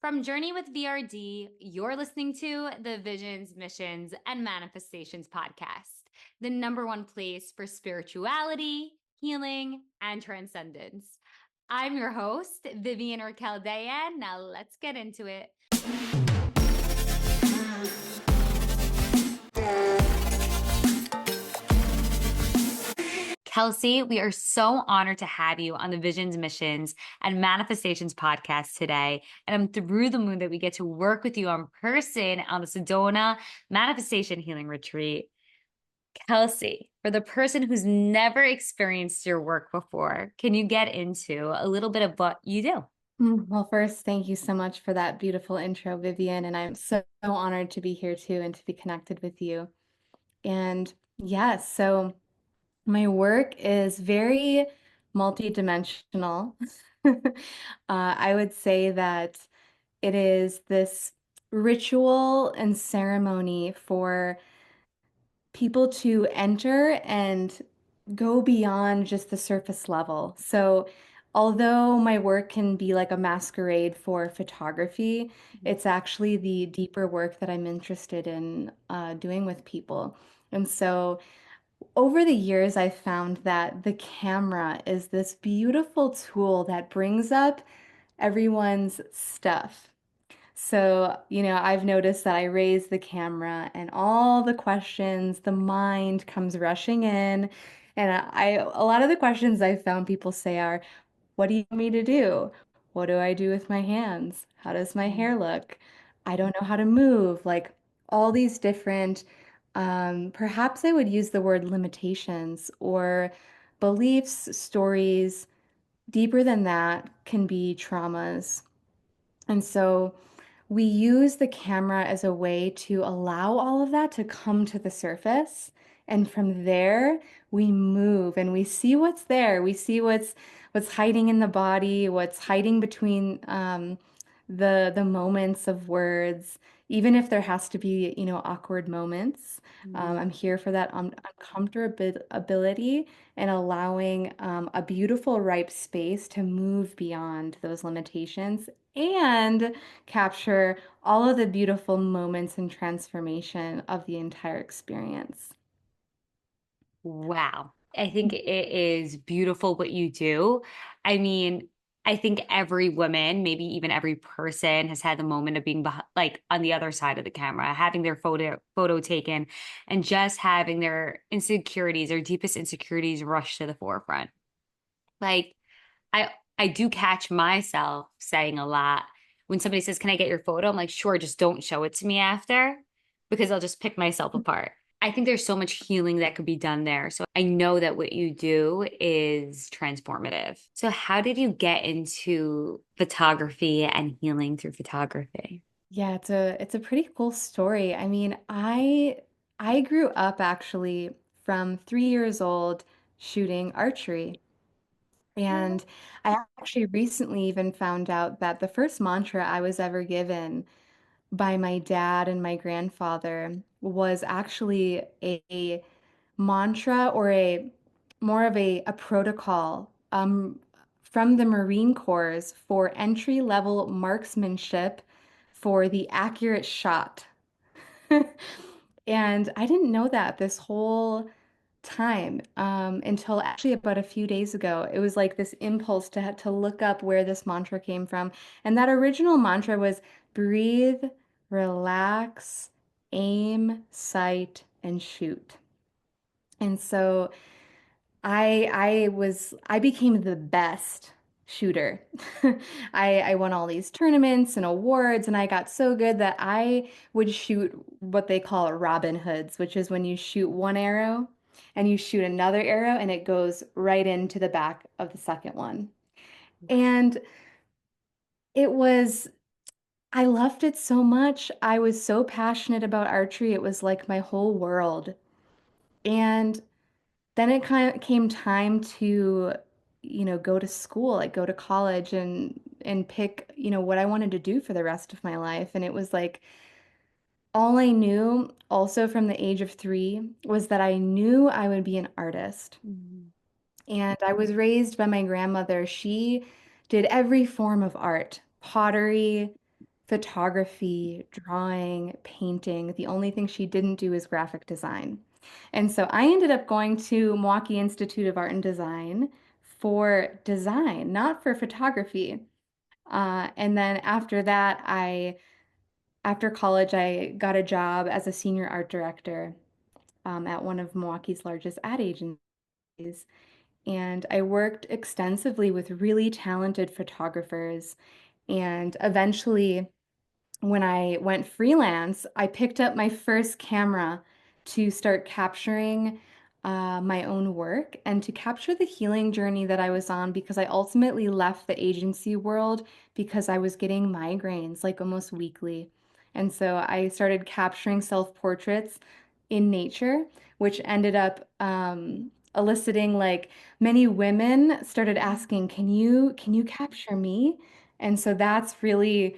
From Journey with VRD, you're listening to the Visions, Missions, and Manifestations podcast, the number one place for spirituality, healing, and transcendence. I'm your host, Vivian Raquel Dayan. Now let's get into it. Kelsey, we are so honored to have you on the Visions, Missions, and Manifestations podcast today. And I'm through the moon that we get to work with you in person on the Sedona Manifestation Healing Retreat. Kelsey, for the person who's never experienced your work before, can you get into a little bit of what you do? Well, first, thank you so much for that beautiful intro, Vivian. And I'm so honored to be here too and to be connected with you. And yes, so my work is very multidimensional. I would say that it is this ritual and ceremony for people to enter and go beyond just the surface level. So, although my work can be like a masquerade for photography, it's actually the deeper work that I'm interested in doing with people. And so, over the years, I've found that the camera is this beautiful tool that brings up everyone's stuff. So, I've noticed that I raise the camera and all the questions, the mind comes rushing in. And a lot of the questions I've found people say are, what do you want me to do? What do I do with my hands? How does my hair look? I don't know how to move. Like all these different, perhaps I would use the word limitations or beliefs, stories. Deeper than that can be traumas. And so we use the camera as a way to allow all of that to come to the surface. And from there, we move and we see what's there. We see what's hiding in the body, what's hiding between the moments of words, even if there has to be, awkward moments. I'm here for that uncomfortability and allowing a beautiful, ripe space to move beyond those limitations and capture all of the beautiful moments and transformation of the entire experience. Wow. I think it is beautiful what you do. I mean, I think every woman, maybe even every person has had the moment of being like on the other side of the camera, having their photo taken and just having their insecurities, their deepest insecurities rush to the forefront. Like I do catch myself saying a lot when somebody says, "Can I get your photo?" I'm like, "Sure, just don't show it to me after because I'll just pick myself apart." I think there's so much healing that could be done there. So I know that what you do is transformative. So how did you get into photography and healing through photography? Yeah, it's a pretty cool story. I mean, I grew up actually from 3 years old shooting archery. And I actually recently even found out that the first mantra I was ever given by my dad and my grandfather was actually a mantra or a more of a protocol from the Marine Corps for entry level marksmanship for the accurate shot. And I didn't know that this whole time until actually about a few days ago. It was like this impulse to look up where this mantra came from. And that original mantra was breathe, relax, aim, sight, and shoot. And so I became the best shooter. I won all these tournaments and awards, and I got so good that I would shoot what they call Robin Hoods, which is when you shoot one arrow and you shoot another arrow and it goes right into the back of the second one. And it was I loved it so much. I was so passionate about archery. It was like my whole world. And then it kind of came time to, go to school, like go to college and pick, what I wanted to do for the rest of my life. And it was like all I knew also from the age of 3 was that I knew I would be an artist. Mhm. And I was raised by my grandmother. She did every form of art, pottery, photography, drawing, painting. The only thing she didn't do is graphic design. And so I ended up going to Milwaukee Institute of Art and Design for design, not for photography. And then after that, after college, I got a job as a senior art director at one of Milwaukee's largest ad agencies. And I worked extensively with really talented photographers. And eventually, when I went freelance, I picked up my first camera to start capturing my own work and to capture the healing journey that I was on because I ultimately left the agency world because I was getting migraines like almost weekly. And so I started capturing self-portraits in nature, which ended up eliciting like many women started asking, can you capture me? And so that's really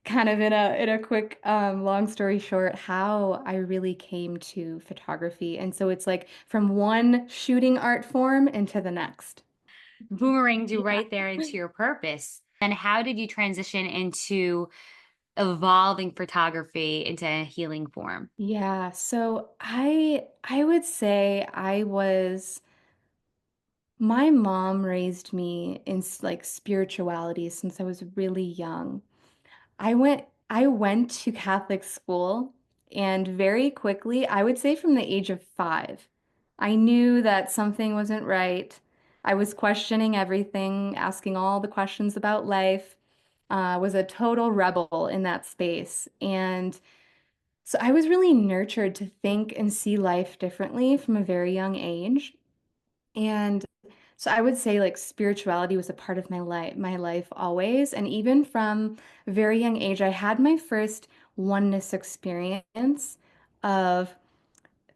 kind of in a quick long story short how I really came to photography. And so it's like from one shooting art form into the next. Boomeranged you Yeah. right there into your purpose. And how did you transition into evolving photography into a healing form? Yeah, so I would say I was my mom raised me in like spirituality since I was really young. I went to Catholic school and very quickly, I would say from the age of 5, I knew that something wasn't right. I was questioning everything, asking all the questions about life. Was a total rebel in that space. And so I was really nurtured to think and see life differently from a very young age. And so I would say like spirituality was a part of my life always. And even from a very young age, I had my first oneness experience of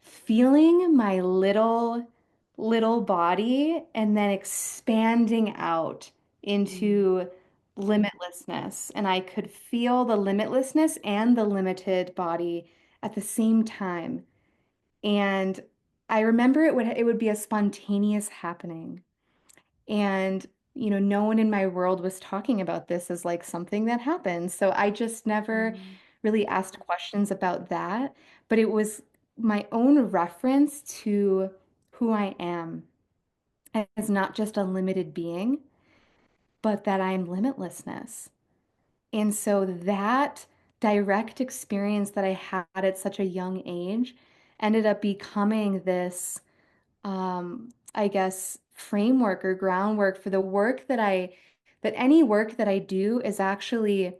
feeling my little body and then expanding out Mm. into limitlessness. And I could feel the limitlessness and the limited body at the same time. And I remember it would be a spontaneous happening. And, no one in my world was talking about this as like something that happened. So I just never Mm. really asked questions about that. But it was my own reference to who I am as not just a limited being, but that I am limitlessness. And so that direct experience that I had at such a young age ended up becoming this I guess, framework or groundwork for the work that any work that I do is actually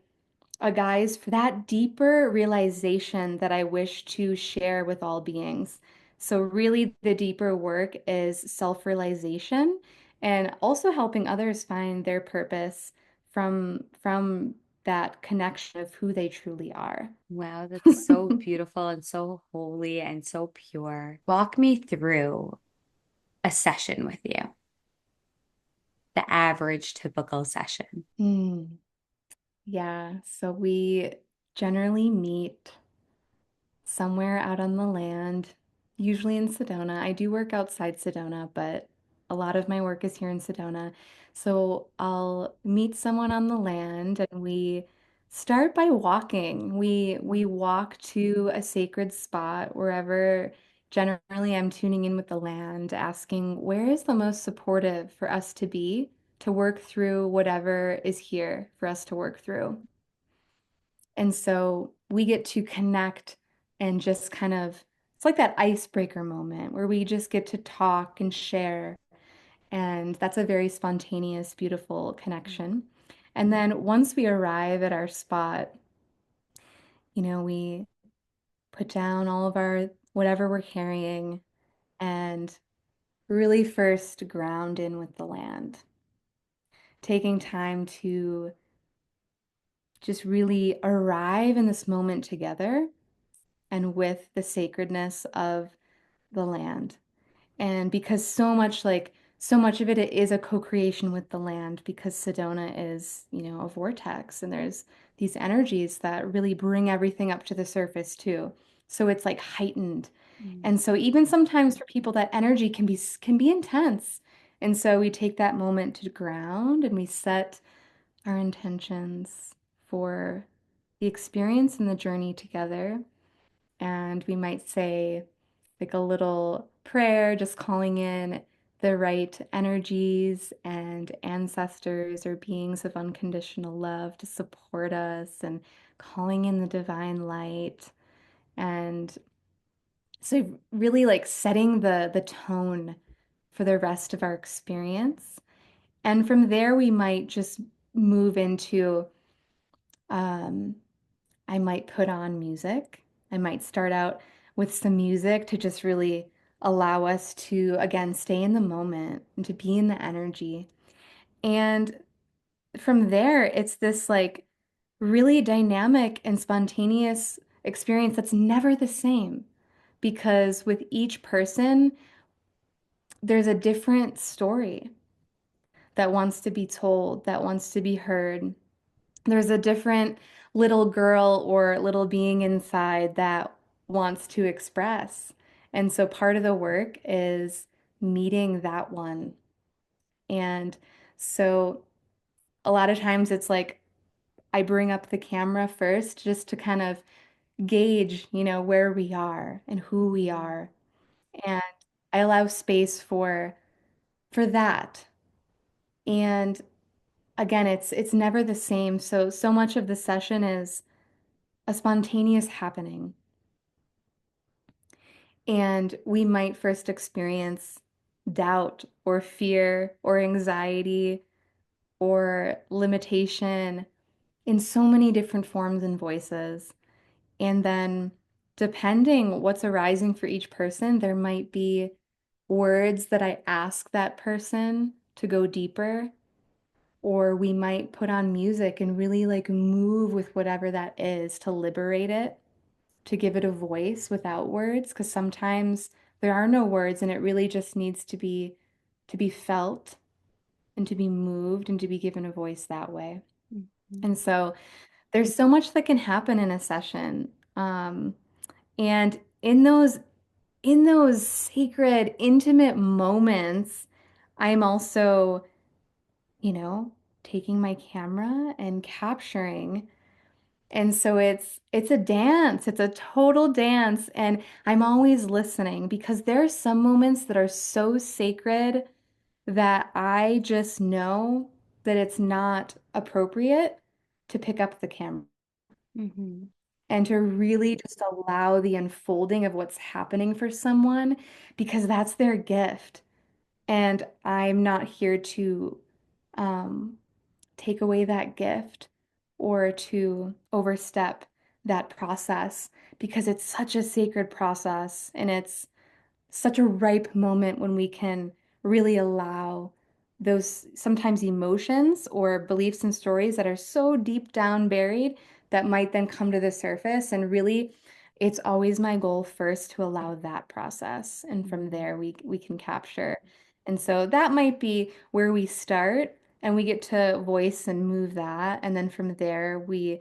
a guise for that deeper realization that I wish to share with all beings. So, really, the deeper work is self-realization and also helping others find their purpose from that connection of who they truly are. Wow, that's so beautiful and so holy and so pure. Walk me through a session with you, the average typical session. Hmm. Yeah, so we generally meet somewhere out on the land, usually in Sedona. I do work outside Sedona, but a lot of my work is here in Sedona. So I'll meet someone on the land and we start by walking. We walk to a sacred spot wherever generally I'm tuning in with the land, asking where is the most supportive for us to be to work through whatever is here for us to work through. And so we get to connect and just kind of, it's like that icebreaker moment where we just get to talk and share. And that's a very spontaneous, beautiful connection. And then once we arrive at our spot, we put down all of our whatever we're carrying and really first ground in with the land, taking time to just really arrive in this moment together and with the sacredness of the land. And because so much of it is a co-creation with the land because Sedona is, a vortex and there's these energies that really bring everything up to the surface too. So it's like heightened. Mm. And so even sometimes for people that energy can be intense. And so we take that moment to ground and we set our intentions for the experience and the journey together. And we might say like a little prayer, just calling in the right energies and ancestors or beings of unconditional love to support us and calling in the divine light. And so really like setting the tone for the rest of our experience. And from there, we might just move into um, I might put on music. I might start out with some music to just really allow us to, again, stay in the moment and to be in the energy. And from there, it's this like really dynamic and spontaneous experience that's never the same because with each person, there's a different story that wants to be told, that wants to be heard. There's a different little girl or little being inside that wants to express. And so part of the work is meeting that one. And so a lot of times it's like I bring up the camera first just to kind of gauge, where we are and who we are. And I allow space for that. And again, it's never the same. So much of the session is a spontaneous happening. And we might first experience doubt or fear or anxiety or limitation in so many different forms and voices. And then, depending what's arising for each person, there might be words that I ask that person to go deeper, or we might put on music and really like move with whatever that is to liberate it, to give it a voice without words, because sometimes there are no words and it really just needs to be felt and to be moved and to be given a voice that way. Mhm. And so there's so much that can happen in a session. And in those sacred, intimate moments, I'm also, you know, taking my camera and capturing. And so it's a dance. It's a total dance and I'm always listening because there are some moments that are so sacred that I just know that it's not appropriate to pick up the camera Mhm. and to really just allow the unfolding of what's happening for someone because that's their gift. And I'm not here to um, take away that gift or to overstep that process because it's such a sacred process and it's such a ripe moment when we can really allow those sometimes emotions or beliefs and stories that are so deep down buried that might then come to the surface. And really, it's always my goal first to allow that process. And from Mhm. there, we can capture. And so that might be where we start and we get to voice and move that. And then from there, we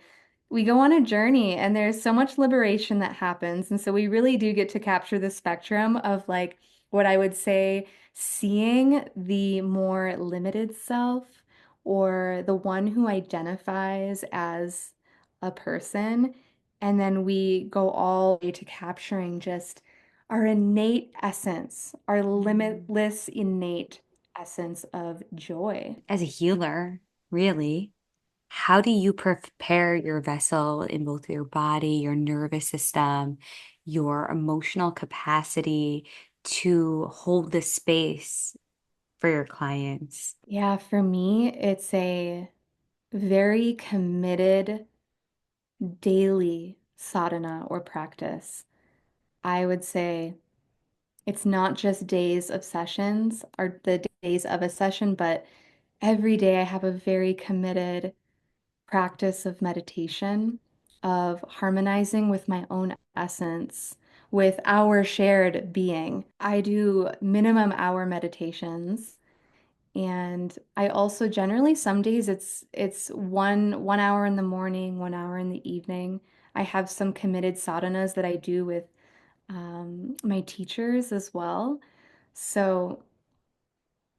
go on a journey and there's so much liberation that happens. And so we really do get to capture the spectrum of like what I would say seeing the more limited self or the one who identifies as a person. And then we go all the way to capturing just our innate essence, our Mhm. limitless innate essence of joy. As a healer, really, how do you prepare your vessel in both your body, your nervous system, your emotional capacity to hold the space for your clients? Yeah, for me, it's a very committed daily sadhana or practice. I would say it's not just days of sessions or the days of a session, but every day I have a very committed practice of meditation, of harmonizing with my own essence, with our shared being. I do minimum hour meditations. And I also generally some days it's one hour in the morning, 1 hour in the evening. I have some committed sadhanas that I do with my teachers as well. So,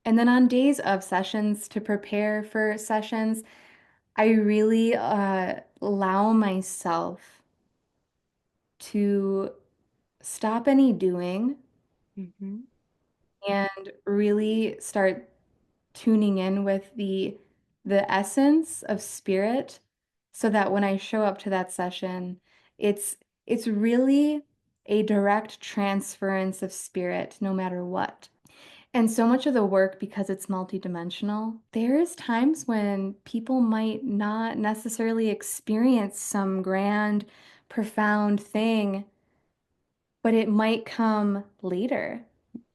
and then on days of sessions to prepare for sessions, I really allow myself to stop any doing Mm-hmm. and really start tuning in with the essence of spirit so that when I show up to that session, it's it's really a direct transference of spirit no matter what. And so much of the work, because it's multidimensional, there's times when people might not necessarily experience some grand, profound thing, but it might come later.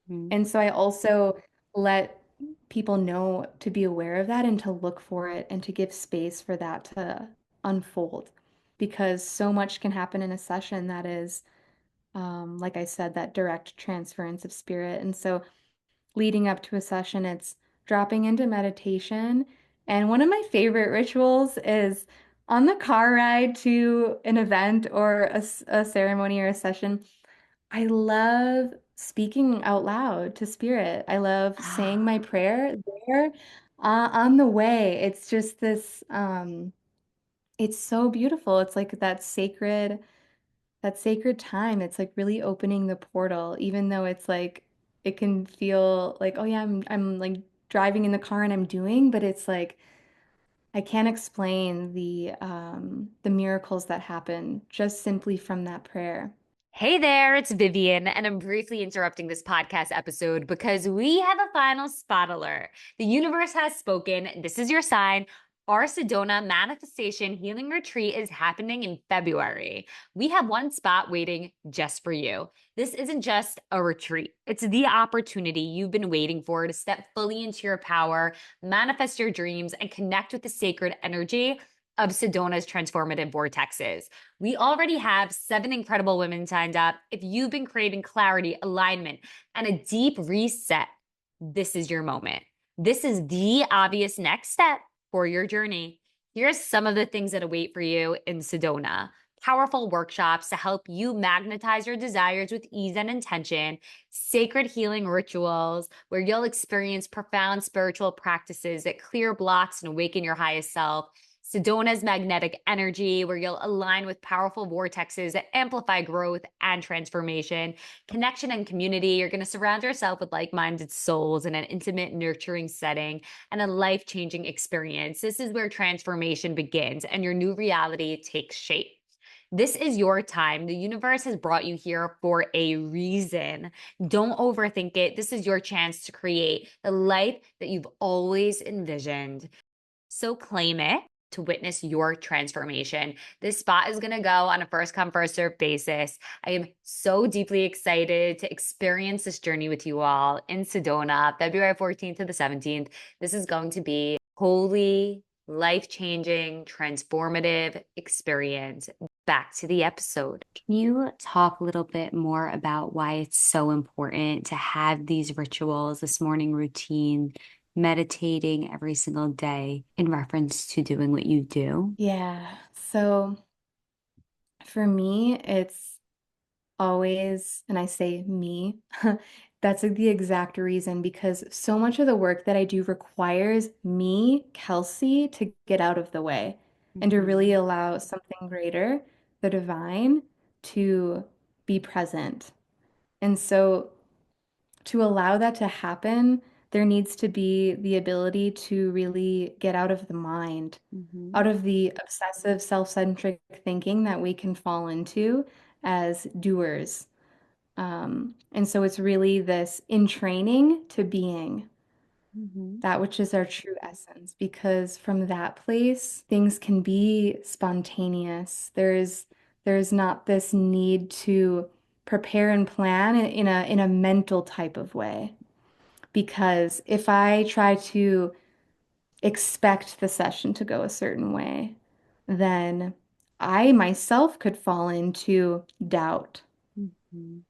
And so I also let people know to be aware of that and to look for it and to give space for that to unfold. Because so much can happen in a session that is, like I said, that direct transference of spirit. And so leading up to a session, it's dropping into meditation. And one of my favorite rituals is on the car ride to an event or a ceremony or a session. I love speaking out loud to spirit. I love saying my Ah, prayer there on the way. It's just this, it's so beautiful. It's like that sacred time. It's like really opening the portal, even though it's like it can feel like, oh yeah, I'm like driving in the car and I'm doing, but it's like I can't explain the miracles that happen just simply from that prayer. hey there, it's Vivian, and I'm briefly interrupting this podcast episode because we have a final spot alert. The universe has spoken. This is your sign. Our Sedona Manifestation Healing Retreat is happening in February. We have one spot waiting just for you. This isn't just a retreat, it's the opportunity you've been waiting for to step fully into your power, manifest your dreams, and connect with the sacred energy of Sedona's transformative vortexes. We already have 7 incredible women signed up. If you've been craving clarity, alignment, and a deep reset, this is your moment. This is the obvious next step for your journey. Here's some of the things that await for you in Sedona. Powerful workshops to help you magnetize your desires with ease and intention, sacred healing rituals where you'll experience profound spiritual practices that clear blocks and awaken your highest self, Sedona's magnetic energy, where you'll align with powerful vortexes that amplify growth and transformation, connection and community. You're going to surround yourself with like minded souls in an intimate, nurturing setting and a life changing experience. This is where transformation begins and your new reality takes shape. This is your time. The universe has brought you here for a reason. Don't overthink it. This is your chance to create the life that you've always envisioned. So claim it to witness your transformation. This spot is going to go on a first come, first serve basis. I am so deeply excited to experience this journey with you all in Sedona, February 14th to the 17th. This is going to be holy, life changing, transformative experience. Back to the episode. Can you talk a little bit more about why it's so important to have these rituals, this morning routine, meditating every single day in reference to doing what you do? Yeah. So for me, it's always, and I say me, that's like the exact reason because so much of the work that I do requires me, Kelsey, to get out of the way and to really Mhm. allow something greater, the divine, to be present. And so to allow that to happen, there needs to be the ability to really get out of the mind, Mhm. out of the obsessive, self-centric thinking that we can fall into as doers. And so it's really this in training to being Mhm. that which is our true essence, because from that place, things can be spontaneous. There's not this need to prepare and plan in a mental type of way. Because if I try to expect the session to go a certain way, then I myself could fall into doubt. Mhm.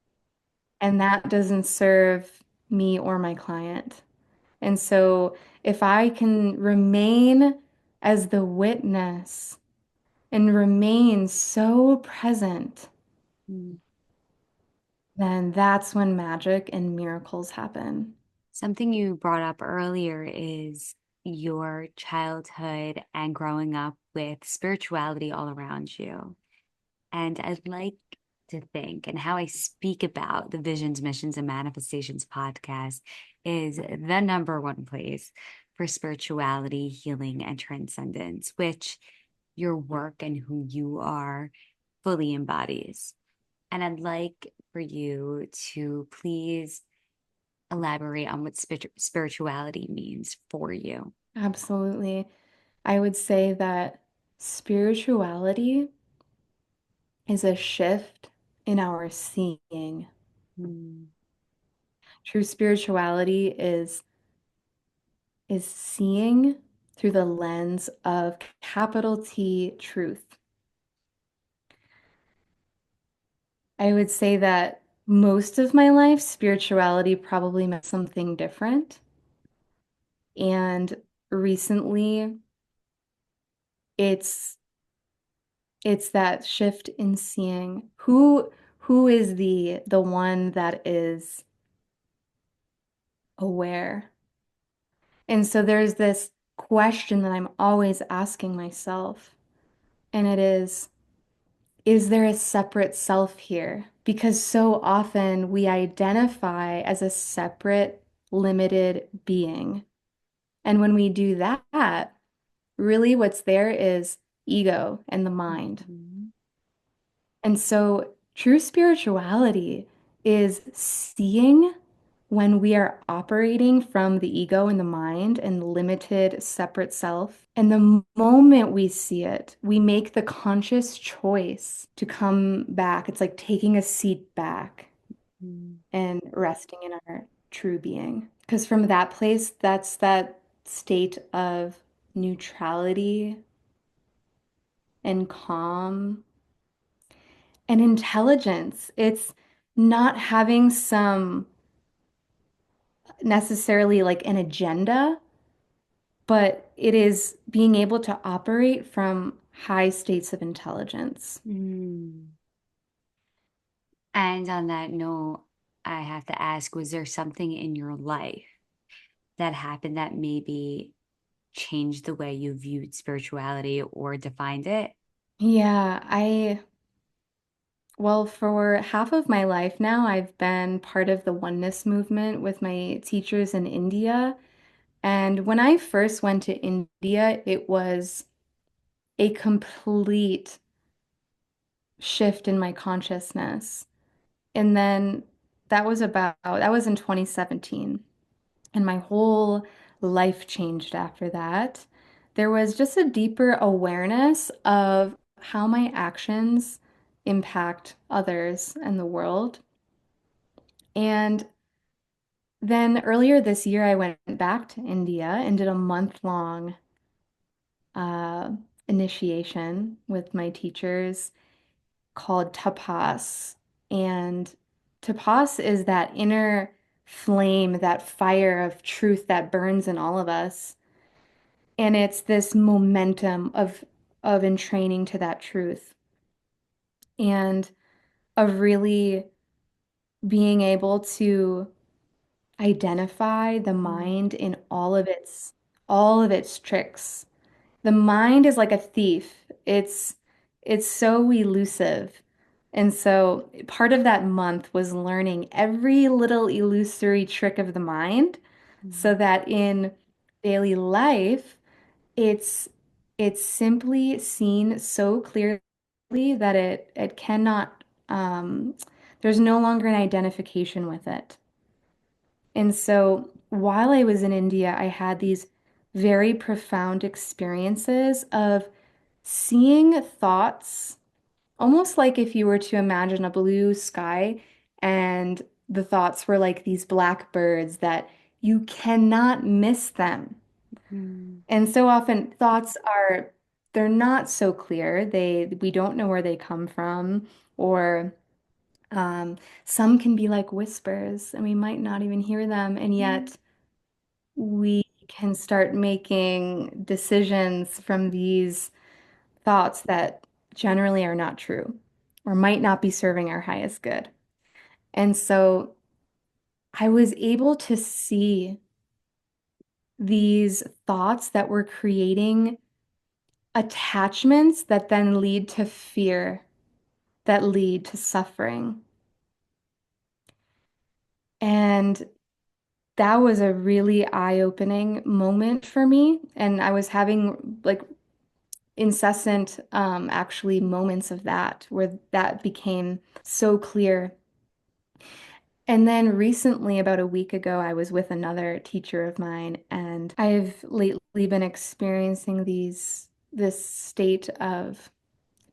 And that doesn't serve me or my client. And so if I can remain as the witness and remain so present, Mhm. then that's when magic and miracles happen. Something you brought up earlier is your childhood and growing up with spirituality all around you. And I'd like to think, and how I speak about the Visions, Missions, and Manifestations podcast is the number one place for spirituality, healing, and transcendence, which your work and who you are fully embodies. And I'd like for you to please elaborate on what spirituality means for you. Absolutely. I would say that spirituality is a shift in our seeing. Mm, True spirituality is seeing through the lens of capital T truth. I would say that most of my life, spirituality probably meant something different. And recently, it's it's that shift in seeing who is the one that is aware. And so there's this question that I'm always asking myself, and it is there a separate self here? Because so often we identify as a separate, limited being. And when we do that, really what's there is ego and the mind. mhm, And so true spirituality is seeing when we are operating from the ego and the mind and limited separate self. And the moment we see it, we make the conscious choice to come back. It's like taking a seat back mm, and resting in our true being. Because from that place, that's that state of neutrality and calm and intelligence. It's not having some necessarily like an agenda, but it is being able to operate from high states of intelligence. mm. And on that note, I have to ask, was there something in your life that happened that maybe changed the way you viewed spirituality or defined it? Yeah, well, for half of my life now, I've been part of the Oneness movement with my teachers in India. And when I first went to India, it was a complete shift in my consciousness. And then that was in 2017. And my whole life changed after that. There was just a deeper awareness of how my actions impact others and the world. And then earlier this year, I went back to India and did a month-long uh, initiation with my teachers called tapas. And tapas is that inner flame, that fire of truth that burns in all of us. And it's this momentum of entraining to that truth and of really being able to identify the Mm, mind in all of its tricks. The mind is like a thief. It's so elusive. And so part of that month was learning every little illusory trick of the mind so mm, that in daily life it's it's simply seen so clearly that it cannot there's no longer an identification with it. And so while I was in India, I had these very profound experiences of seeing thoughts, almost like if you were to imagine a blue sky and the thoughts were like these black birds that you cannot miss them. mm, And so often thoughts are they're not so clear. We don't know where they come from, or some can be like whispers and we might not even hear them, and mm, yet we can start making decisions from these thoughts that generally are not true or might not be serving our highest good. And so I was able to see these thoughts that were creating attachments that then lead to fear, that lead to suffering. And that was a really eye-opening moment for me. And I was having like incessant, actually moments of that where that became so clear. And then recently, about a week ago, I was with another teacher of mine, and I've lately been experiencing this state of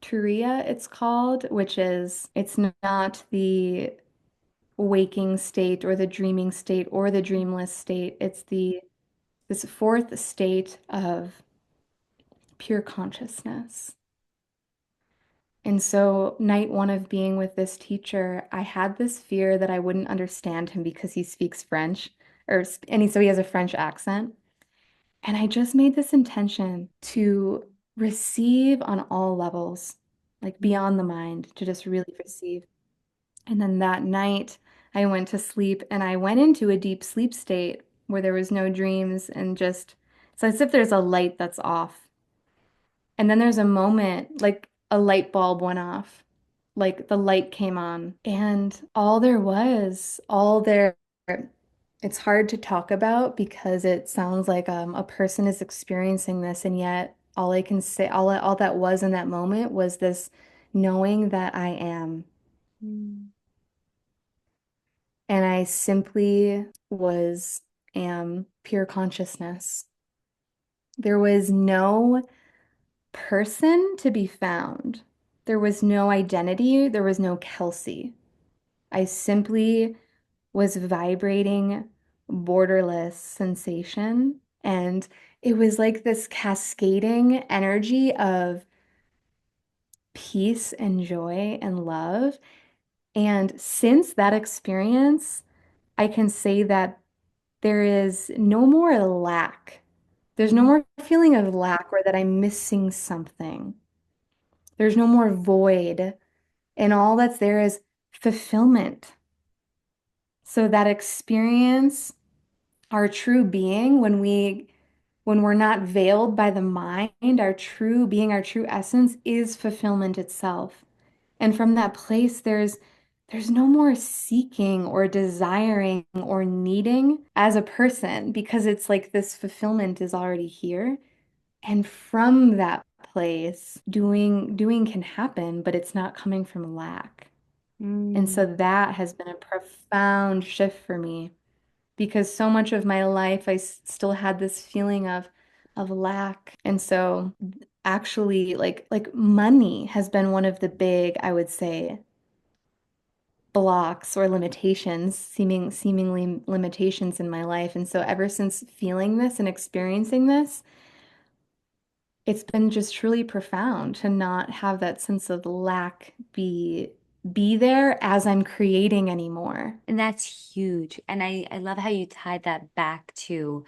Turiya, it's called, which is it's not the waking state or the dreaming state or the dreamless state. It's the this fourth state of pure consciousness. And so, night one of being with this teacher, I had this fear that I wouldn't understand him because he speaks French, so he has a French accent. And I just made this intention to receive on all levels, like beyond the mind, to just really receive. And then that night, I went to sleep and I went into a deep sleep state where there was no dreams and just, it's as if there's a light that's off. And then there's a moment, like a light bulb went off, like the light came on, and all there, it's hard to talk about because it sounds like a person is experiencing this, and yet all I can say, all that was in that moment was this knowing that I am. Mm. And I simply am pure consciousness. There was no person to be found. There was no identity. There was no Kelsey. I simply was vibrating borderless sensation. And it was like this cascading energy of peace and joy and love. And since that experience, I can say that there is no more lack. There's no Mm. more feeling of lack or that I'm missing something. There's no more void. And all that's there is fulfillment. So that experience, our true being, when we're not veiled by the mind, our true being, our true essence is fulfillment itself. And from that place, there's no more seeking or desiring or needing as a person because it's like this fulfillment is already here. And from that place, doing can happen, but it's not coming from lack. And Mm. so that has been a profound shift for me because so much of my life I still had this feeling of lack. And so actually like money has been one of the big, I would say, blocks or limitations, seemingly limitations in my life. And so ever since feeling this and experiencing this, it's been just truly profound to not have that sense of lack be there as I'm creating anymore. And that's huge. And I love how you tied that back to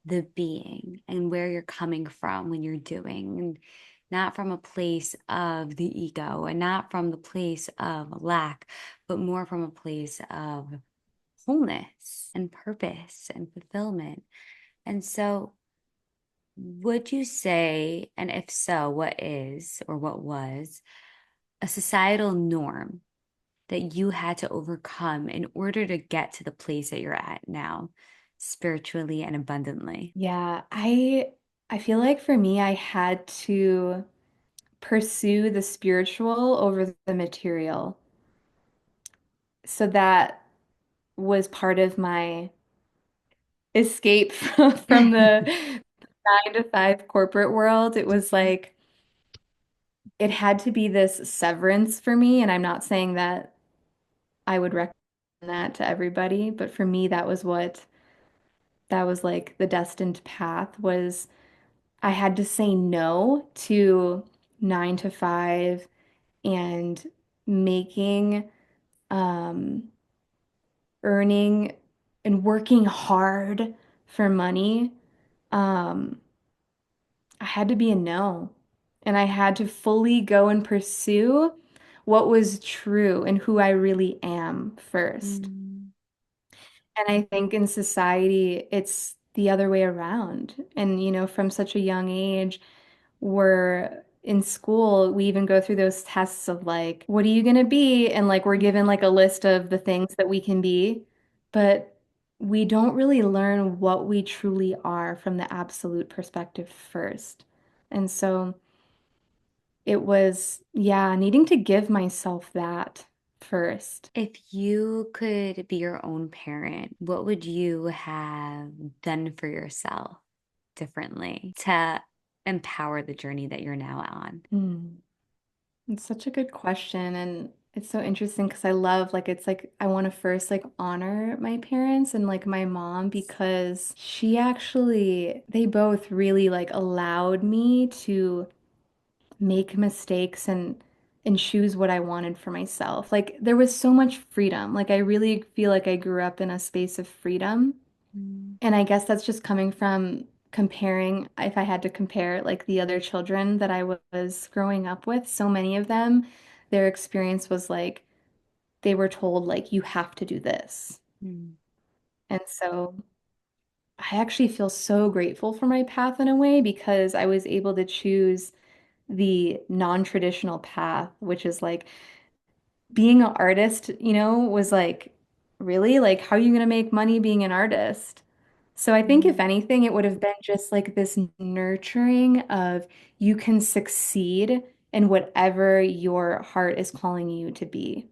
the being and where you're coming from when you're doing, and not from a place of the ego and not from the place of lack, but more from a place of wholeness and purpose and fulfillment. And so, would you say, and if so, what is or what was a societal norm that you had to overcome in order to get to the place that you're at now, spiritually and abundantly? Yeah, I feel like for me I had to pursue the spiritual over the material. So that was part of my escape from the 9 to 5 corporate world. It was like it had to be this severance for me, and I'm not saying that I would recommend that to everybody, but for me that was like the destined path was I had to say no to 9 to 5 and making, um, earning and working hard for money. Um, I had to be a no. And I had to fully go and pursue what was true and who I really am first. Mm. And I think in society, the other way around. And, from such a young age, we're in school, we even go through those tests of like, what are you going to be? And like, we're given like a list of the things that we can be, but we don't really learn what we truly are from the absolute perspective first. And so it was, yeah, needing to give myself that first. If you could be your own parent, what would you have done for yourself differently to empower the journey that you're now on? Hmm. It's such a good question. And it's so interesting because I love, like, it's like I want to first, like, honor my parents and, like, my mom because they both really, like, allowed me to make mistakes and choose what I wanted for myself. Like, there was so much freedom. Like, I really feel like I grew up in a space of freedom. Mm. And I guess that's just coming from comparing, if I had to compare like the other children that I was growing up with, so many of them, their experience was like they were told like you have to do this. Mm. And so I actually feel so grateful for my path in a way because I was able to choose the non-traditional path, which is like being an artist, was like, really? Like, how are you going to make money being an artist? So I think if Mm. anything, it would have been just like this nurturing of you can succeed in whatever your heart is calling you to be.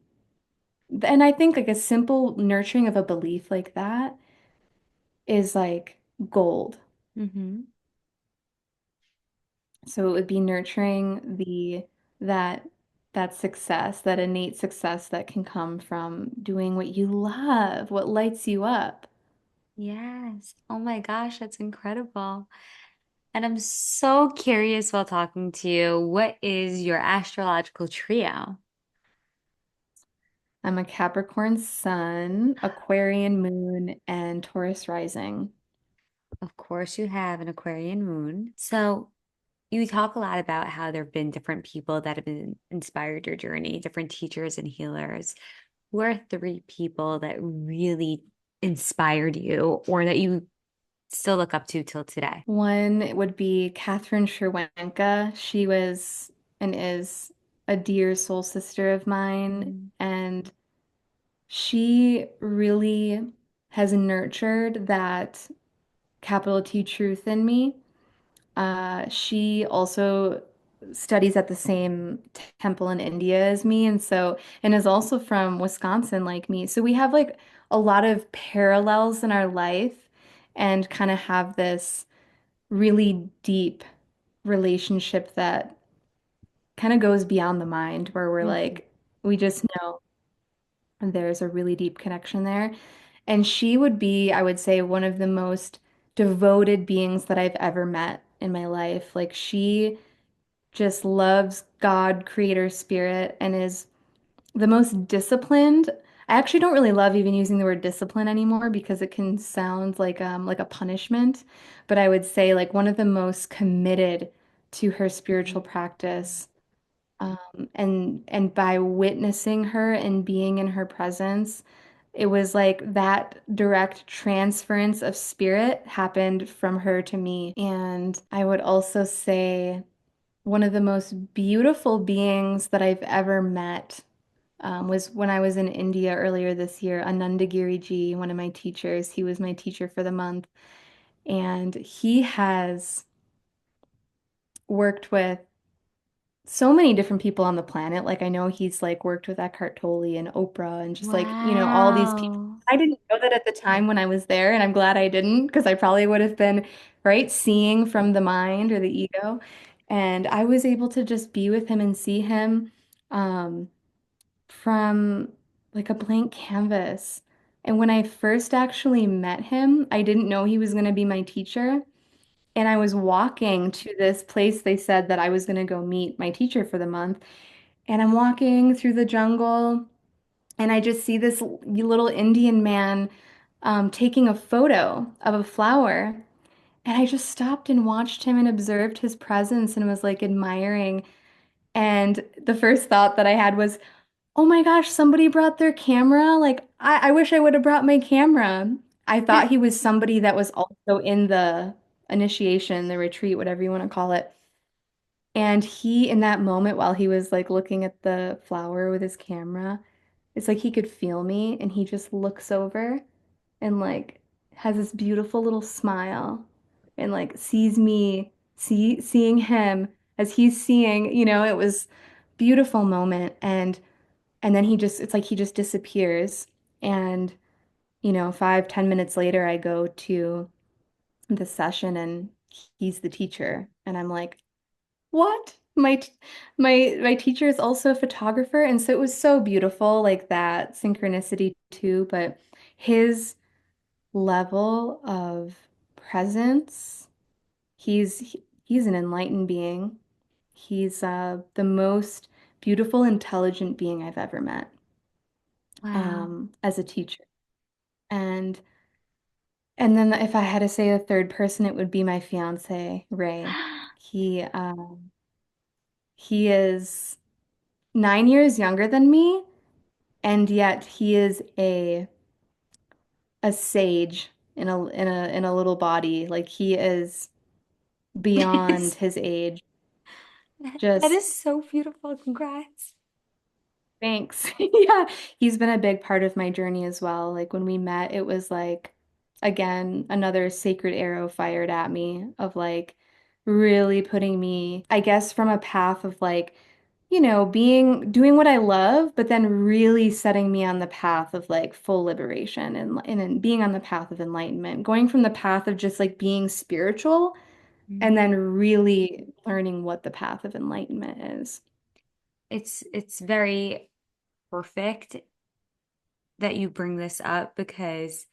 And I think like a simple nurturing of a belief like that is like gold. Mm-hmm. So it would be nurturing that that success, that innate success that can come from doing what you love, what lights you up. Yes. Oh my gosh, that's incredible. And I'm so curious while talking to you, what is your astrological trio? I'm a Capricorn sun, Aquarian moon, and Taurus rising. Of course, you have an Aquarian moon. So you talk a lot about how there have been different people that have been inspired your journey, different teachers and healers. Who are three people that really inspired you or that you still look up to till today? One would be Catherine Sherwanka. She was and is a dear soul sister of mine, Mm. and she really has nurtured that capital T truth in me. She also studies at the same temple in India as me, and is also from Wisconsin like me. So we have like a lot of parallels in our life and kind of have this really deep relationship that kind of goes beyond the mind, where we're Mhm. like, we just know there's a really deep connection there. And she would be, I would say, one of the most devoted beings that I've ever met in my life. Like, she just loves God, creator spirit, and is the most disciplined. I actually don't really love even using the word discipline anymore because it can sound like a punishment. But I would say like one of the most committed to her spiritual practice. And by witnessing her and being in her presence, it was like that direct transference of spirit happened from her to me. And I would also say one of the most beautiful beings that I've ever met was when I was in India earlier this year. Anandagiri ji, one of my teachers, he was my teacher for the month, and he has worked with so many different people on the planet. Like I know he's like worked with Eckhart Tolle and Oprah and just like, all these people. Wow. I didn't know that at the time when I was there, and I'm glad I didn't because I probably would have been, right, seeing from the mind or the ego. And I was able to just be with him and see him um, from like a blank canvas. And when I first actually met him, I didn't know he was going to be my teacher. And I was walking to this place they said that I was going to go meet my teacher for the month. And I'm walking through the jungle, and I just see this little Indian man taking a photo of a flower. And I just stopped and watched him and observed his presence and was like admiring. And the first thought that I had was, oh my gosh, somebody brought their camera. Like, I wish I would have brought my camera. I thought he was somebody that was also in the initiation, the retreat, whatever you want to call it. And he, in that moment, while he was like looking at the flower with his camera, it's like he could feel me and he just looks over and like has this beautiful little smile and like sees me, seeing him as he's seeing, it was beautiful moment. And then it's like he just disappears. And, 5, 10 minutes later, I go to the session and he's the teacher. And I'm like, what? My teacher is also a photographer, and so it was so beautiful, like that synchronicity too. But his level of presence, he's an enlightened being. He's the most beautiful, intelligent being I've ever met Wow. as a teacher. And and then if I had to say a third person, it would be my fiance, Ray. He he is 9 years younger than me, and yet he is a sage in a little body. Like he is beyond his age. That Just is so beautiful. Congrats. thanks. Yeah, he's been a big part of my journey as well. Like when we met, it was like again another sacred arrow fired at me of like really putting me, I guess, from a path of like being doing what I love, but then really setting me on the path of like full liberation and being on the path of enlightenment, going from the path of just like being spiritual and Mhm. then really learning what the path of enlightenment is. It's very perfect that you bring this up because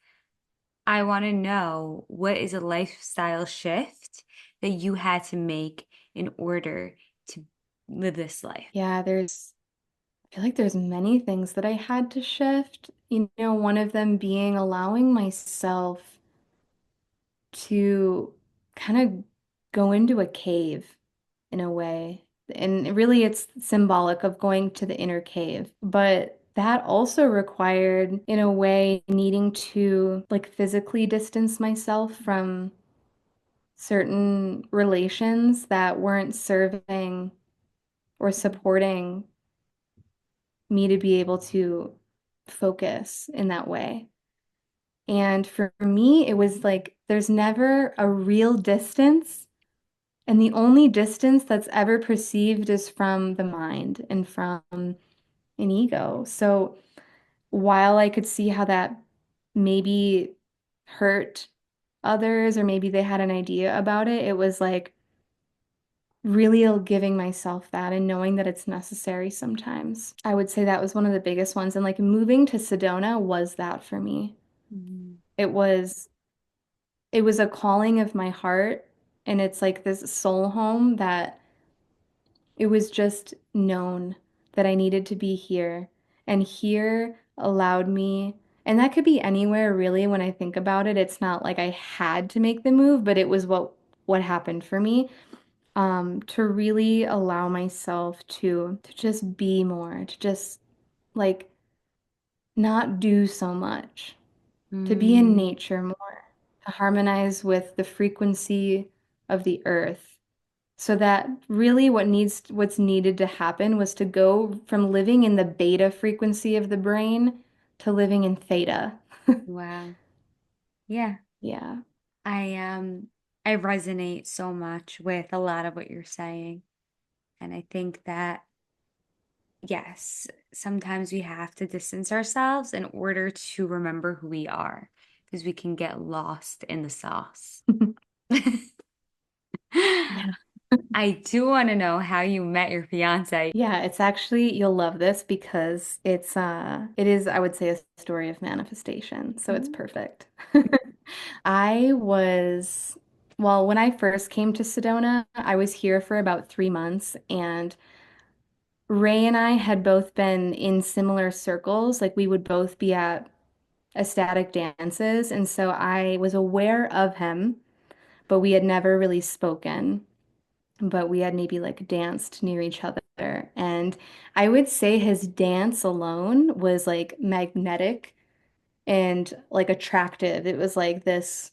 I want to know what is a lifestyle shift that you had to make in order to live this life. Yeah, I feel like there's many things that I had to shift. One of them being allowing myself to kind of go into a cave in a way. And really, it's symbolic of going to the inner cave. But that also required, in a way, needing to like physically distance myself from certain relations that weren't serving or supporting me to be able to focus in that way. And for me, it was like there's never a real distance. And the only distance that's ever perceived is from the mind and from an ego. So while I could see how that maybe hurt others, or maybe they had an idea about it, it was like really giving myself that and knowing that it's necessary sometimes. I would say that was one of the biggest ones. And like moving to Sedona was that for me. Mhm. It was it was a calling of my heart, and it's like this soul home that it was just known that I needed to be here. And here allowed me, and that could be anywhere really when I think about it. It's not like I had to make the move, but it was what happened for me. To really allow myself to just be more, to just like not do so much, to be in Mm, nature more, to harmonize with the frequency of the earth. So that really what's needed to happen was to go from living in the beta frequency of the brain to living in theta. wow. Yeah. Yeah. I I resonate so much with a lot of what you're saying. And I think that yes, sometimes we have to distance ourselves in order to remember who we are because we can get lost in the sauce. Yeah. I do want to know how you met your fiance. Yeah, it's actually you'll love this because it is, I would say, a story of manifestation. So it's Mhm. perfect. I was well, when I first came to Sedona, I was here for about 3 months, and Ray and I had both been in similar circles. Like we would both be at ecstatic dances, and so I was aware of him, but we had never really spoken. But we had maybe like danced near each other. And I would say his dance alone was like magnetic and like attractive. It was like this,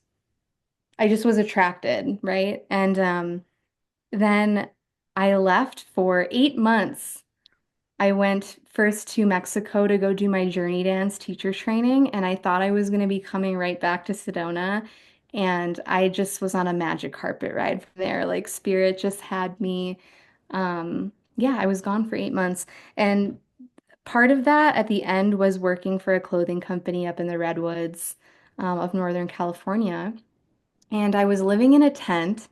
I just was attracted, right? And then I left for 8 months. I went first to Mexico to go do my journey dance teacher training, and I thought I was going to be coming right back to Sedona. And I just was on a magic carpet ride from there. Like spirit just had me. Yeah, I was gone for 8 months. And part of that at the end was working for a clothing company up in the redwoods of Northern California. And I was living in a tent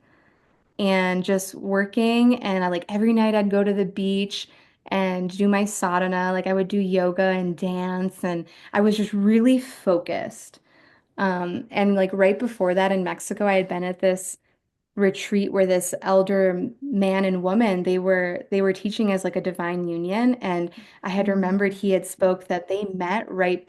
and just working. And I like every night I'd go to the beach and do my sadhana. Like I would do yoga and dance, and I was just really focused. And like right before that in Mexico, I had been at this retreat where this elder man and woman they were teaching as like a divine union, and I had remembered Mm. he had spoke that they met right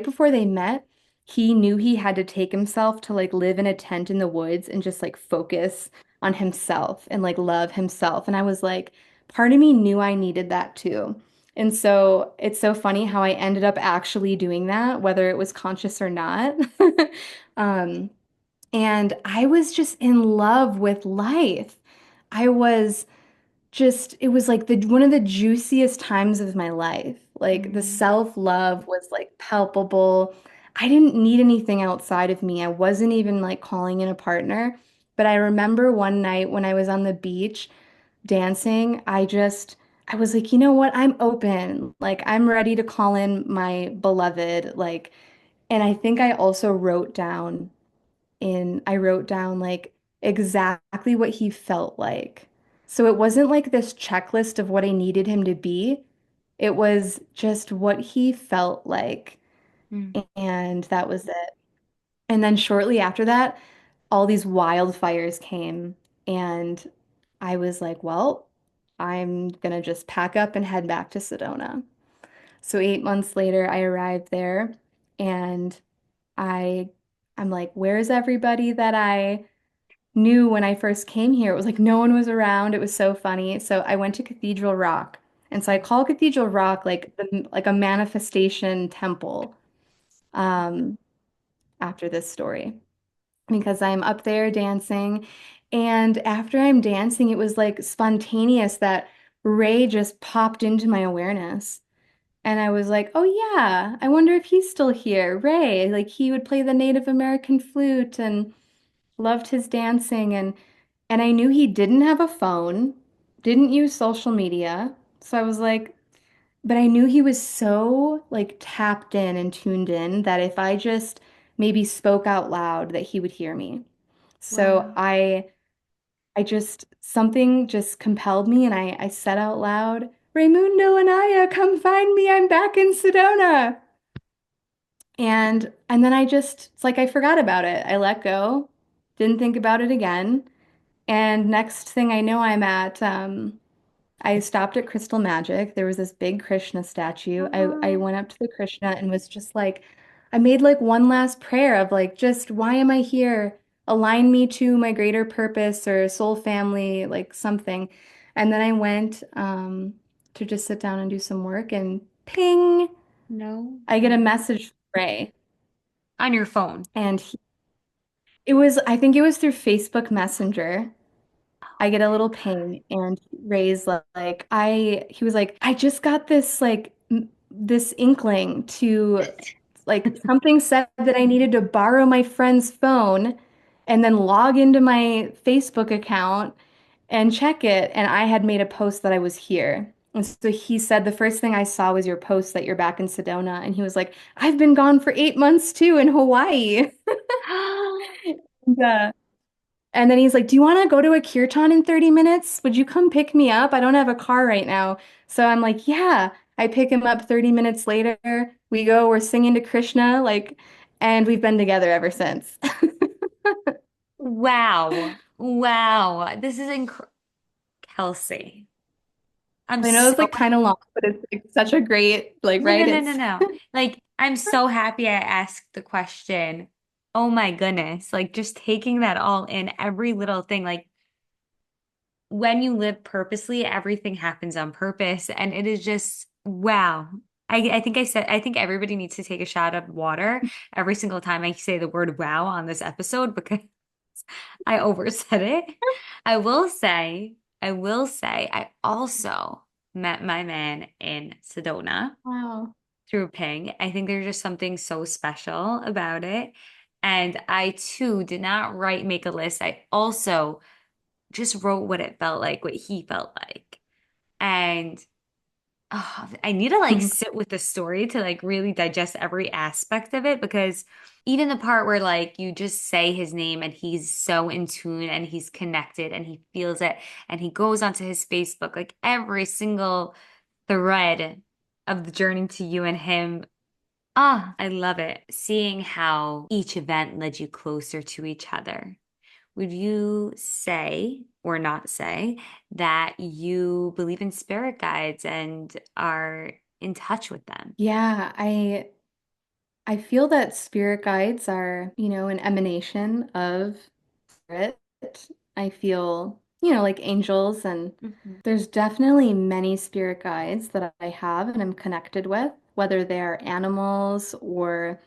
before they met. He knew he had to take himself to like live in a tent in the woods and just like focus on himself and like love himself, and I was like, part of me knew I needed that too. And so it's so funny how I ended up actually doing that, whether it was conscious or not. um and I was just in love with life. I was just, it was like the one of the juiciest times of my life. Like the Mm. self-love was like palpable. I didn't need anything outside of me. I wasn't even like calling in a partner. But I remember one night when I was on the beach dancing, I was like, you know what? I'm open. Like I'm ready to call in my beloved. Like, and I think I wrote down like exactly what he felt like. So it wasn't like this checklist of what I needed him to be. It was just what he felt like. Mm. And that was it. And then shortly after that, all these wildfires came. And I was like, well, I'm gonna just pack up and head back to Sedona. So 8 months later, I arrived there and I I'm like, where's everybody that I knew when I first came here? It was like no one was around. It was so funny. So I went to Cathedral Rock. And so I call Cathedral Rock like a manifestation temple um, after this story because I'm up there dancing. And after I'm dancing, it was like spontaneous that Ray just popped into my awareness. And I was like, oh yeah, I wonder if he's still here. Ray, like he would play the Native American flute and loved his dancing, and I knew he didn't have a phone, didn't use social media. So I was like, but I knew he was so like tapped in and tuned in that if I just maybe spoke out loud that he would hear me. So Wow. I just something just compelled me and I said out loud, Raymundo and Aya, come find me. I'm back in Sedona. And then it's like I forgot about it. I let go, didn't think about it again. And next thing I know, I stopped at Crystal Magic. There was this big Krishna statue. I Oh, went up to the Krishna and was just like, I made like one last prayer of like, just why am I here? Align me to my greater purpose or soul family, like something. And then I went to just sit down and do some work and ping, no. I get a message from Ray. On your phone. And I think it was through Facebook Messenger. I get a little ping and Ray's he was like, I just got this this inkling to like something said that I needed to borrow my friend's phone and then log into my Facebook account and check it. And I had made a post that I was here. And so he said, the first thing I saw was your post that you're back in Sedona. And he was like, I've been gone for 8 months too in Hawaii. Yeah. And then he's like, do you want to go to a kirtan in 30 minutes? Would you come pick me up? I don't have a car right now. So I'm like, yeah. I pick him up 30 minutes later. We're singing to Krishna, and we've been together ever since. Wow. Wow. This is incredible. Kelsey, I'm I know so it's like kind of long, but it's like such a great, no, no, right? no, no, no. Like, I'm so happy I asked the question. Oh my goodness. Like, just taking that all in, every little thing. Like, when you live purposely, everything happens on purpose. And it is just, wow. I think everybody needs to take a shot of water every single time I say the word wow on this episode because I oversaid it. I will say, I also met my man in Sedona Wow. through Ping. I think there's just something so special about it. And I too did not make a list. I also just wrote what it felt like, what he felt like. And oh, I need to like sit with the story to like really digest every aspect of it because even the part where like you just say his name and he's so in tune and he's connected and he feels it and he goes onto his Facebook, like every single thread of the journey to you and him. Ah, I love it. Seeing how each event led you closer to each other. Would you say or not say that you believe in spirit guides and are in touch with them? Yeah, I feel that spirit guides are, an emanation of spirit. I feel, like angels, and Mhm. there's definitely many spirit guides that I have and I'm connected with, whether they're animals or,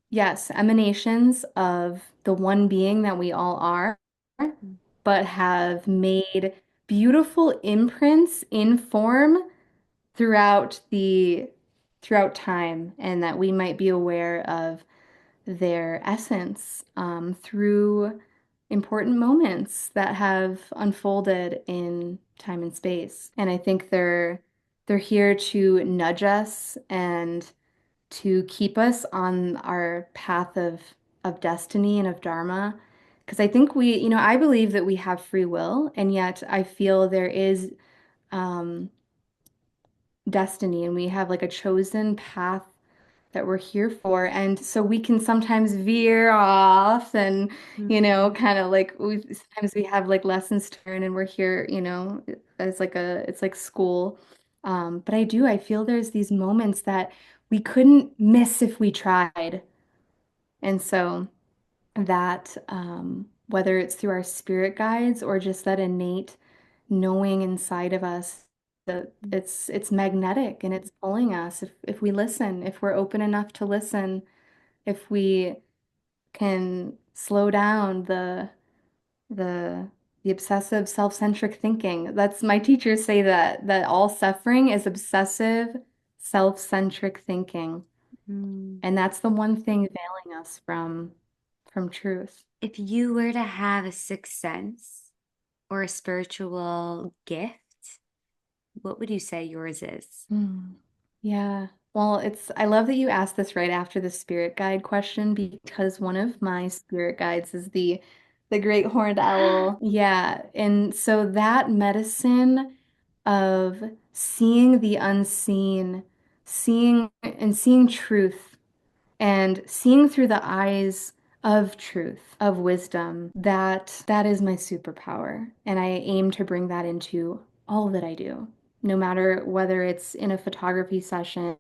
yes, emanations of the one being that we all are, but have made beautiful imprints in form throughout time, and that we might be aware of their essence through important moments that have unfolded in time and space. And I think they're here to nudge us and to keep us on our path of destiny and of dharma. Because I think I believe that we have free will, and yet I feel there is um, destiny, and we have like a chosen path that we're here for. And so we can sometimes veer off and, Mhm. kind of like sometimes we have like lessons to learn and we're here, as like it's like school. But I feel there's these moments that we couldn't miss if we tried. And so that, whether it's through our spirit guides or just that innate knowing inside of us, that it's magnetic and it's pulling us if we listen, if we're open enough to listen, if we can slow down the the obsessive self-centric thinking. That's my teachers say that all suffering is obsessive self-centric thinking. Mm. And that's the one thing veiling us from truth. If you were to have a sixth sense or a spiritual gift, what would you say yours is? Hmm. Yeah. Well, I love that you asked this right after the spirit guide question, because one of my spirit guides is the great horned owl. Yeah. And so that medicine of seeing the unseen, seeing truth, and seeing through the eyes of truth, of wisdom, that is my superpower. And I aim to bring that into all that I do, no matter whether it's in a photography session,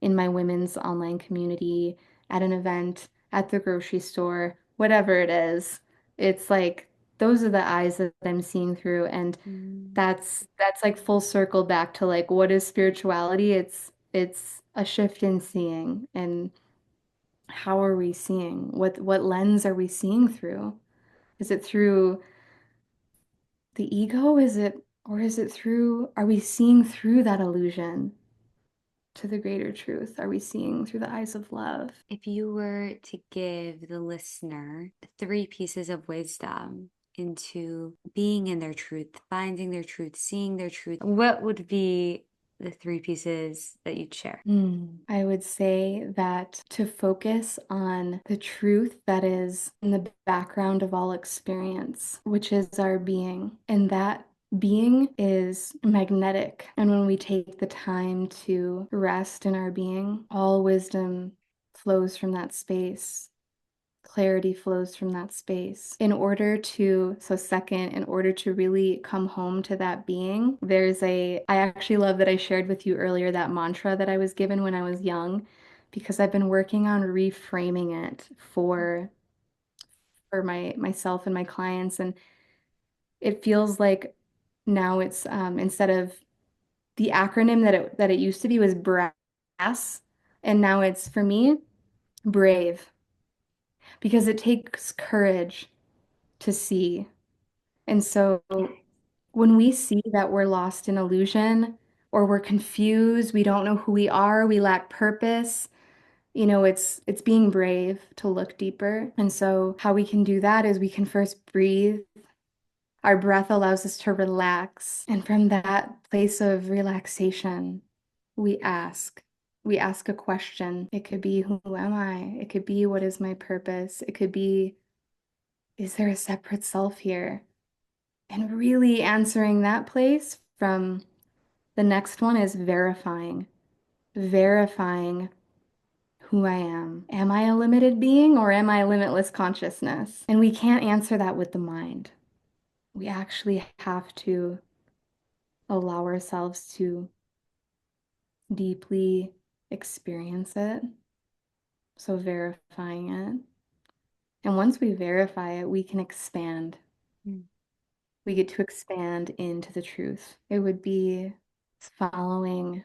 in my women's online community, at an event, at the grocery store, whatever it is. It's like those are the eyes that I'm seeing through. And Mm. that's like full circle back to like what is spirituality? It's a shift in seeing, and how are we seeing? What lens are we seeing through? Is it through the ego? Is it through, are we seeing through that illusion to the greater truth? Are we seeing through the eyes of love? If you were to give the listener three pieces of wisdom into being in their truth, finding their truth, seeing their truth, what would be the three pieces that you'd share? I would say that to focus on the truth that is in the background of all experience, which is our being. And that being is magnetic. And when we take the time to rest in our being, all wisdom flows from that space. Clarity flows from that space. In order to really come home to that being, I actually love that I shared with you earlier that mantra that I was given when I was young, because I've been working on reframing it for myself and my clients. And it feels like now it's, instead of The acronym that it used to be was BRASS, and now it's for me brave because it takes courage to see. And so when we see that we're lost in illusion or we're confused, we don't know who we are, we lack purpose, it's being brave to look deeper. And so how we can do that is we can first breathe. Our breath allows us to relax. And from that place of relaxation, we ask. We ask a question. It could be, who am I? It could be, what is my purpose? It could be, is there a separate self here? And really answering that place from the next one is verifying. Verifying who I am. Am I a limited being or am I a limitless consciousness? And we can't answer that with the mind. We actually have to allow ourselves to deeply experience it. So verifying it. And once we verify it, we can expand. Mm. We get to expand into the truth. It would be following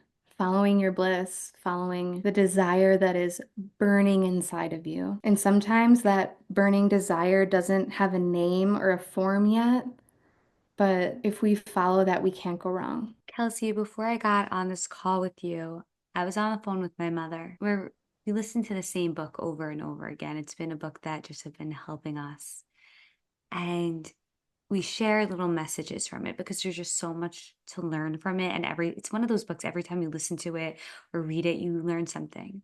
your bliss, following the desire that is burning inside of you. And sometimes that burning desire doesn't have a name or a form yet, but if we follow that, we can't go wrong. Kelsey, before I got on this call with you, I was on the phone with my mother where we listened to the same book over and over again. It's been a book that just have been helping us. And we share little messages from it because there's just so much to learn from it. And it's one of those books, every time you listen to it or read it, you learn something.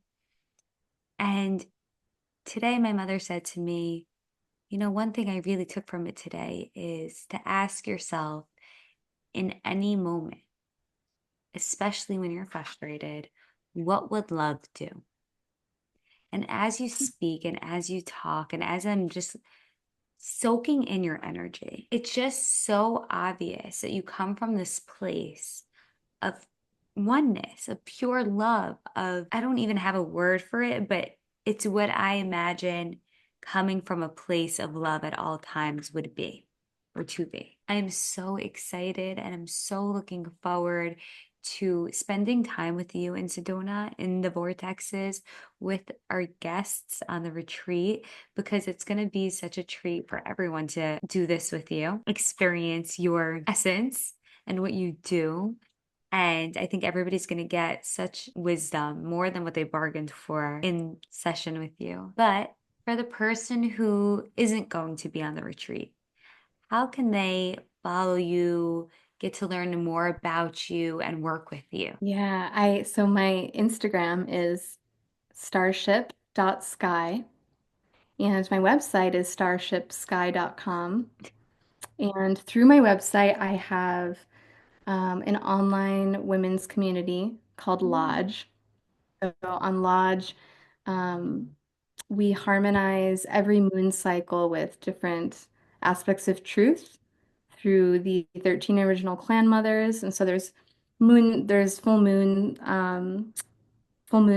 And today my mother said to me, one thing I really took from it today is to ask yourself in any moment, especially when you're frustrated, what would love do? And as you speak and as you talk, and as I'm just soaking in your energy, it's just so obvious that you come from this place of oneness, of pure love, I don't even have a word for it, but it's what I imagine coming from a place of love at all times would be or to be. I am so excited and I'm so looking forward to spending time with you in Sedona in the vortexes with our guests on the retreat because it's going to be such a treat for everyone to do this with you, experience your essence and what you do. And I think everybody's going to get such wisdom, more than what they bargained for in session with you. But for the person who isn't going to be on the retreat, how can they follow you, get to learn more about you, and work with you? Yeah, so my Instagram is starship.sky and my website is starshipsky.com. And through my website, I have an online women's community called Mm. Lodge. So on Lodge, um, we harmonize every moon cycle with different aspects of truth through the 13 original clan mothers. And so there's full moon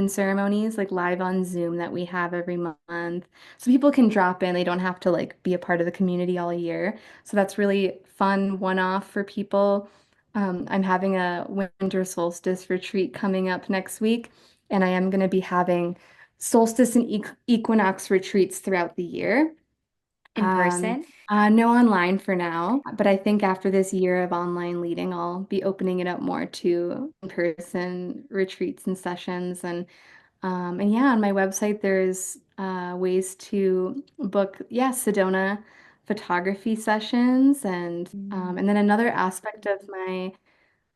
ceremonies like live on Zoom that we have every month. So people can drop in. They don't have to like be a part of the community all year. So that's really fun one-off for people. I'm having a winter solstice retreat coming up next week, and I am going to be having solstice and equinox retreats throughout the year. In person? No online for now, but I think after this year of online leading, I'll be opening it up more to in-person retreats and sessions. And yeah, on my website, there's ways to book, yeah, Sedona photography sessions. And then another aspect of my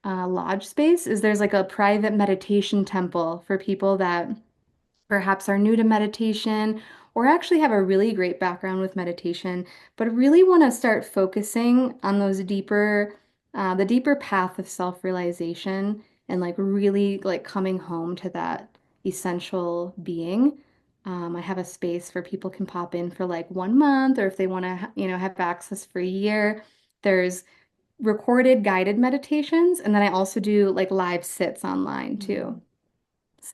lodge space is there's like a private meditation temple for people that perhaps are new to meditation or actually have a really great background with meditation, but really want to start focusing on the deeper path of self-realization and like really like coming home to that essential being. I have a space where people can pop in for like 1 month, or if they want to, have access for a year. There's recorded guided meditations, and then I also do like live sits online too. Mm. So,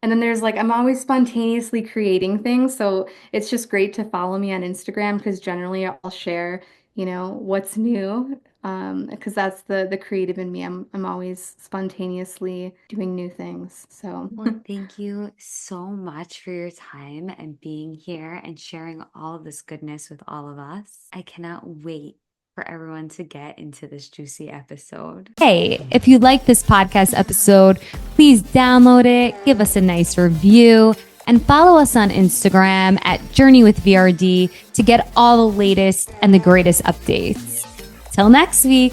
and then there's like, I'm always spontaneously creating things. So it's just great to follow me on Instagram because generally I'll share what's new. Because that's the creative in me. I'm always spontaneously doing new things. So Well, thank you so much for your time and being here and sharing all of this goodness with all of us. I cannot wait for everyone to get into this juicy episode. Hey, if you like this podcast episode, please download it, give us a nice review, and follow us on Instagram at Journey with VRD to get all the latest and the greatest updates. Till next week.